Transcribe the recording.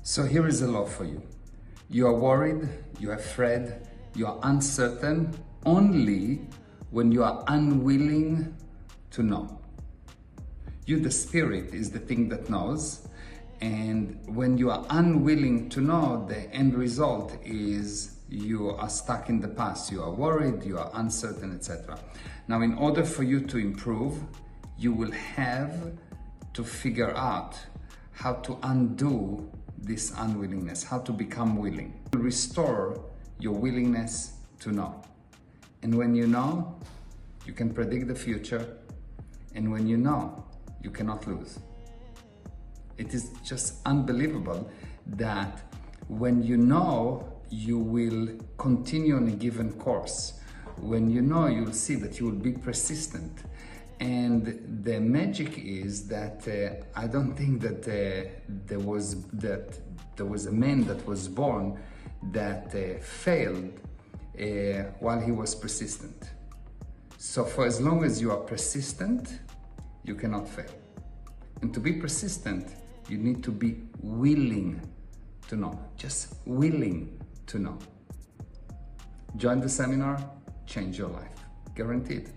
So here is a law for you. You are worried, you are afraid, you are uncertain only when you are unwilling to know. You, the spirit, is the thing that knows. And when you are unwilling to know, the end result is you are stuck in the past. You are worried, you are uncertain, etc. Now, in order for you to improve, you will have to figure out how to undo this unwillingness, how to become willing. Restore your willingness to know. And when you know, you can predict the future. And when you know, you cannot lose. It is just unbelievable that when you know, you will continue on a given course. When you know, you'll see that you will be persistent. And the magic is that I don't think that there was a man that was born that failed while he was persistent. So for as long as you are persistent, you cannot fail. And to be persistent, you need to be willing to know, just willing to know. Join the seminar, change your life, guaranteed.